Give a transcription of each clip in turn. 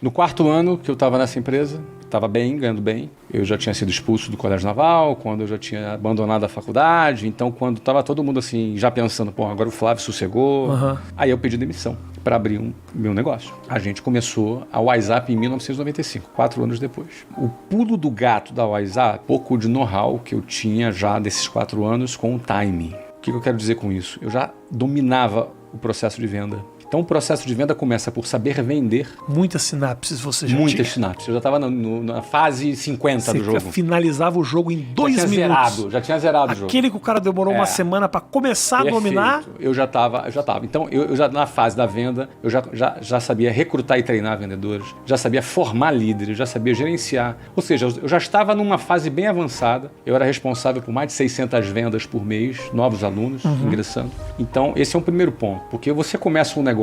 No 4º ano que eu estava nessa empresa, estava bem, ganhando bem. Eu já tinha sido expulso do Colégio Naval, quando eu já tinha abandonado a faculdade. Então, quando estava todo mundo assim, já pensando, pô, agora o Flávio sossegou. Aí eu pedi demissão para abrir um meu negócio. A gente começou a WhatsApp em 1995, 4 anos depois. O pulo do gato da WhatsApp, pouco de know-how que eu tinha já desses 4 anos com o timing. O que eu quero dizer com isso? Eu já dominava o processo de venda. Então, o processo de venda começa por saber vender. Muitas sinapses você já tinha. Muitas sinapses. Eu já estava na fase 50 do jogo. Você finalizava o jogo em 2 minutos. Já tinha zerado o jogo. Aquele que o cara demorou uma semana para começar a dominar. Eu já estava. Então, eu já na fase da venda, eu já sabia recrutar e treinar vendedores, já sabia formar líderes, já sabia gerenciar. Ou seja, eu já estava numa fase bem avançada. Eu era responsável por mais de 600 vendas por mês, novos alunos ingressando. Então, esse é um primeiro ponto. Porque você começa um negócio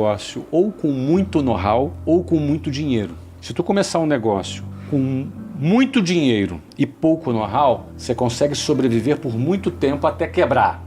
ou com muito know-how ou com muito dinheiro. Se tu começar um negócio com muito dinheiro e pouco know-how, você consegue sobreviver por muito tempo até quebrar.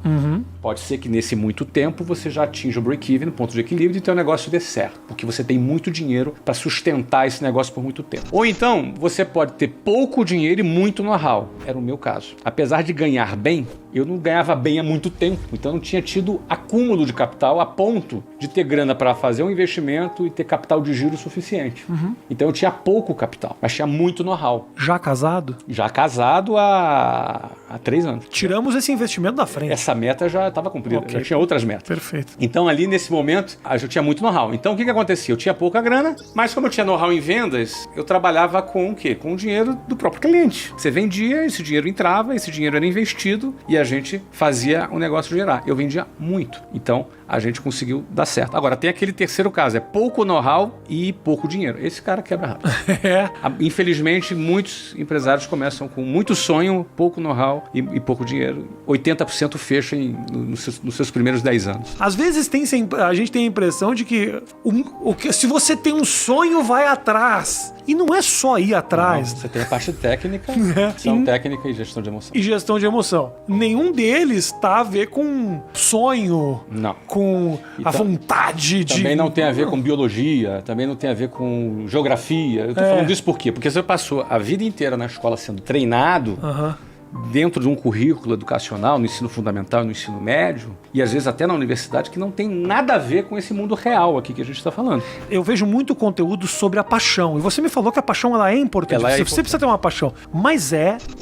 Pode ser que nesse muito tempo você já atinja o break-even, ponto de equilíbrio, e teu negócio dê certo, porque você tem muito dinheiro para sustentar esse negócio por muito tempo. Ou então, você pode ter pouco dinheiro e muito know-how. Era o meu caso. Apesar de ganhar bem, eu não ganhava bem há muito tempo, então não tinha tido acúmulo de capital a ponto de ter grana para fazer um investimento e ter capital de giro suficiente. Então eu tinha pouco capital, mas tinha muito know-how. Já casado? Já casado há 3 anos. Tiramos esse investimento da frente. Essa meta já estava cumprida, já tinha outras metas. Perfeito. Então ali nesse momento, eu tinha muito know-how. Então o que acontecia? Eu tinha pouca grana, mas como eu tinha know-how em vendas, eu trabalhava com o quê? Com o dinheiro do próprio cliente. Você vendia, esse dinheiro entrava, esse dinheiro era investido e a gente fazia o negócio girar. Eu vendia muito. Então a gente conseguiu dar certo. Agora tem aquele terceiro caso, é pouco know-how e pouco dinheiro. Esse cara quebra rápido. Infelizmente, muitos empresários começam com muito sonho, pouco know-how e pouco dinheiro. 80% fecha nos seus primeiros 10 anos. Às vezes a gente tem a impressão de que se você tem um sonho, vai atrás. E não é só ir atrás. Não, você tem a parte técnica, técnica e gestão de emoção. E gestão de emoção. Nenhum deles tá a ver com sonho, com a vontade de... Também não tem a ver com biologia, também não tem a ver com geografia. Eu tô falando disso por quê? Porque você passou a vida inteira na escola sendo treinado dentro de um currículo educacional, no ensino fundamental e no ensino médio, e às vezes até na universidade, que não tem nada a ver com esse mundo real aqui que a gente está falando. Eu vejo muito conteúdo sobre a paixão, e você me falou que a paixão ela é importante, você precisa ter uma paixão, mas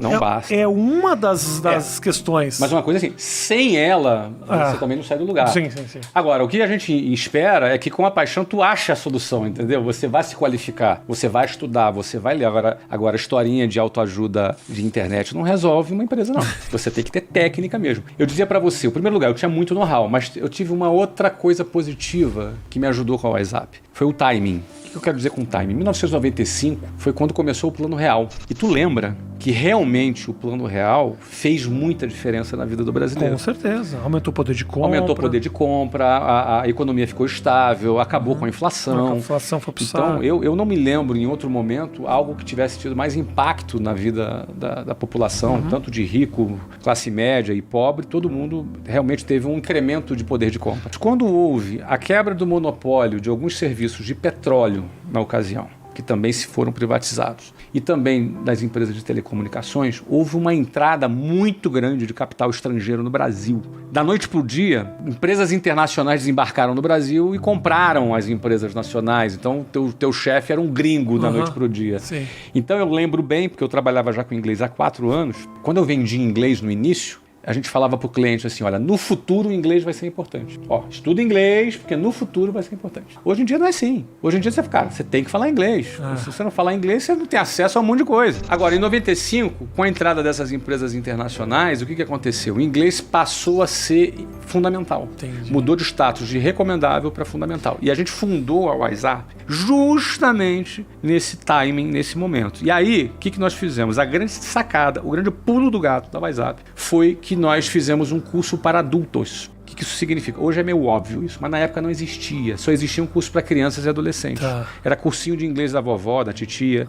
não basta. É uma das questões. Mas uma coisa assim, sem ela, você também não sai do lugar. Sim. Agora, o que a gente espera é que com a paixão tu ache a solução, entendeu? Você vai se qualificar, você vai estudar, você vai ler. Agora historinha de autoajuda de internet não resolve uma empresa, não. Você tem que ter técnica mesmo. Eu dizia pra você, em primeiro lugar, eu tinha muito know-how, mas eu tive uma outra coisa positiva que me ajudou com a WhatsApp. Foi o timing. O que eu quero dizer com timing? Em 1995 foi quando começou o Plano Real. E tu lembra que realmente o Plano Real fez muita diferença na vida do brasileiro. Com certeza. Aumentou o poder de compra. Aumentou o poder de compra, a economia ficou estável, acabou com a inflação. A inflação foi pro Então, saco. eu não me lembro em outro momento algo que tivesse tido mais impacto na vida da população, tanto de rico, classe média e pobre, todo mundo realmente teve um incremento de poder de compra. Quando houve a quebra do monopólio de alguns serviços de petróleo na ocasião, que também se foram privatizados, e também das empresas de telecomunicações, houve uma entrada muito grande de capital estrangeiro no Brasil. Da noite para o dia, empresas internacionais desembarcaram no Brasil e compraram as empresas nacionais. Então, teu chefe era um gringo da noite para o dia. Sim. Então, eu lembro bem, porque eu trabalhava já com inglês há 4 anos, quando eu vendi inglês no início, a gente falava para o cliente assim, olha, no futuro o inglês vai ser importante. Estuda inglês, porque no futuro vai ser importante. Hoje em dia não é assim. Hoje em dia você tem que falar inglês. Se você não falar inglês, você não tem acesso a um monte de coisa. Agora, em 95, com a entrada dessas empresas internacionais, o que aconteceu? O inglês passou a ser fundamental. Entendi. Mudou de status de recomendável para fundamental. E a gente fundou a WhatsApp justamente nesse timing, nesse momento. E aí, o que nós fizemos? A grande sacada, o grande pulo do gato da WhatsApp foi que nós fizemos um curso para adultos. que isso significa? Hoje é meio óbvio isso, mas na época não existia. Só existia um curso para crianças e adolescentes. Tá. Era cursinho de inglês da vovó, da titia.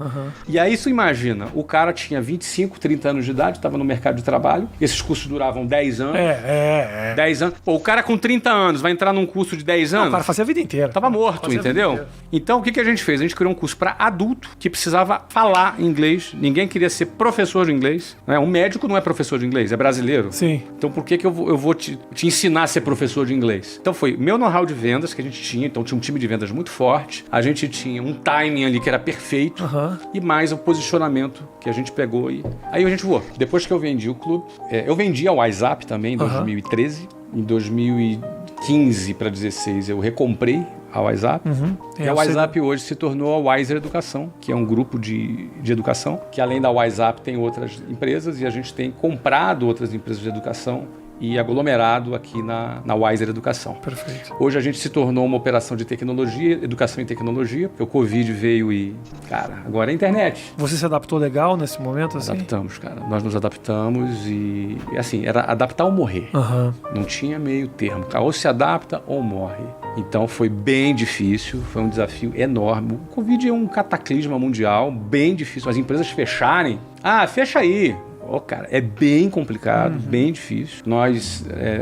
E aí, isso imagina, o cara tinha 25, 30 anos de idade, estava no mercado de trabalho, esses cursos duravam 10 anos. 10 anos. Pô, o cara com 30 anos vai entrar num curso de 10 anos? O cara fazia a vida inteira. Tava morto, entendeu? Então, o que a gente fez? A gente criou um curso para adulto que precisava falar inglês. Ninguém queria ser professor de inglês. Né? Um médico não é professor de inglês, é brasileiro. Sim. Então, por que eu vou te ensinar a ser professor de inglês? Então, foi meu know-how de vendas que a gente tinha. Então, tinha um time de vendas muito forte. A gente tinha um timing ali que era perfeito. E mais o posicionamento que a gente pegou. E aí a gente voou. Depois que eu vendi o clube, eu vendi a WhatsApp também em 2013. Em 2015 para 2016, eu recomprei a WhatsApp. E a WhatsApp hoje se tornou a Wiser Educação, que é um grupo de educação, que além da WhatsApp tem outras empresas e a gente tem comprado outras empresas de educação e aglomerado aqui na Wiser Educação. Perfeito. Hoje a gente se tornou uma operação de tecnologia, educação em tecnologia, porque o Covid veio e, cara, agora é a internet. Você se adaptou legal nesse momento, assim? Adaptamos, cara. Nós nos adaptamos e assim, era adaptar ou morrer. Não tinha meio termo. Ou se adapta ou morre. Então foi bem difícil, foi um desafio enorme. O Covid é um cataclisma mundial, bem difícil. As empresas fecharem, fecha aí. Cara, é bem complicado, bem difícil.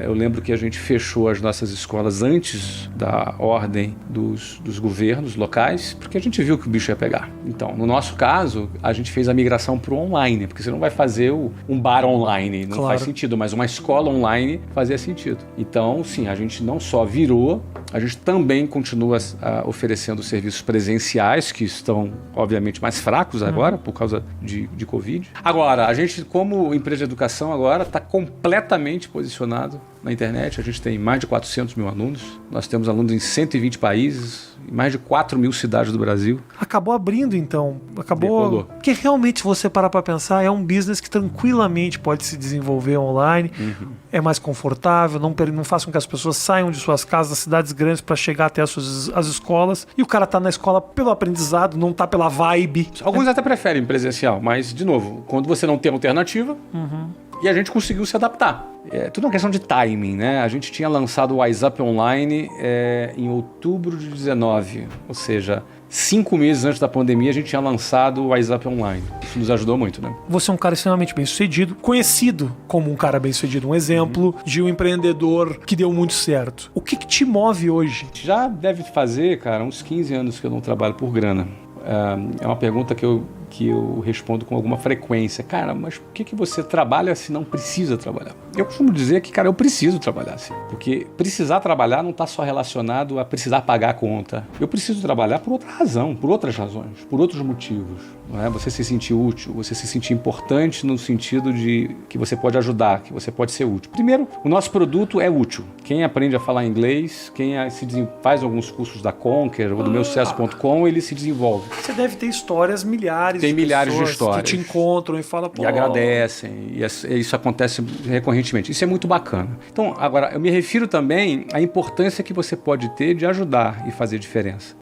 Eu lembro que a gente fechou as nossas escolas antes da ordem dos governos locais, porque a gente viu que o bicho ia pegar. Então, no nosso caso, a gente fez a migração para o online, porque você não vai fazer um bar online, não faz sentido, mas uma escola online fazia sentido. Então, sim, a gente não só virou, a gente também continua oferecendo serviços presenciais, que estão, obviamente, mais fracos agora, por causa de Covid. Agora, a gente, como empresa de educação agora, está completamente posicionado na internet. A gente tem mais de 400 mil alunos. Nós temos alunos em 120 países, em mais de 4 mil cidades do Brasil. Acabou abrindo, então. Decolou. Porque realmente, se você parar para pensar, é um business que tranquilamente pode se desenvolver online. É mais confortável, não faz com que as pessoas saiam de suas casas, das cidades grandes, para chegar até as escolas. E o cara tá na escola pelo aprendizado, não tá pela vibe. Alguns até preferem presencial, mas, de novo, quando você não tem alternativa, e a gente conseguiu se adaptar. É tudo uma questão de timing, né? A gente tinha lançado o WhatsApp Online em outubro de 2019, ou seja, 5 meses antes da pandemia a gente tinha lançado o WhatsApp Online. Isso nos ajudou muito, né? Você é um cara extremamente bem-sucedido, conhecido como um cara bem-sucedido, um exemplo de um empreendedor que deu muito certo. O que te move hoje? Já deve fazer, cara, uns 15 anos que eu não trabalho por grana. É uma pergunta que eu respondo com alguma frequência. Cara, mas por que você trabalha se não precisa trabalhar? Eu costumo dizer que, cara, eu preciso trabalhar, sim. Porque precisar trabalhar não está só relacionado a precisar pagar a conta. Eu preciso trabalhar por outra razão, por outras razões, por outros motivos. Não é? Você se sentir útil, você se sentir importante no sentido de que você pode ajudar, que você pode ser útil. Primeiro, o nosso produto é útil. Quem aprende a falar inglês, faz alguns cursos da Conquer ou do meusucesso.com, ele se desenvolve. Você deve ter histórias, milhares Tem milhares de histórias que te encontram e falam, e agradecem, e isso acontece recorrentemente. Isso é muito bacana. Então, agora, eu me refiro também à importância que você pode ter de ajudar e fazer diferença.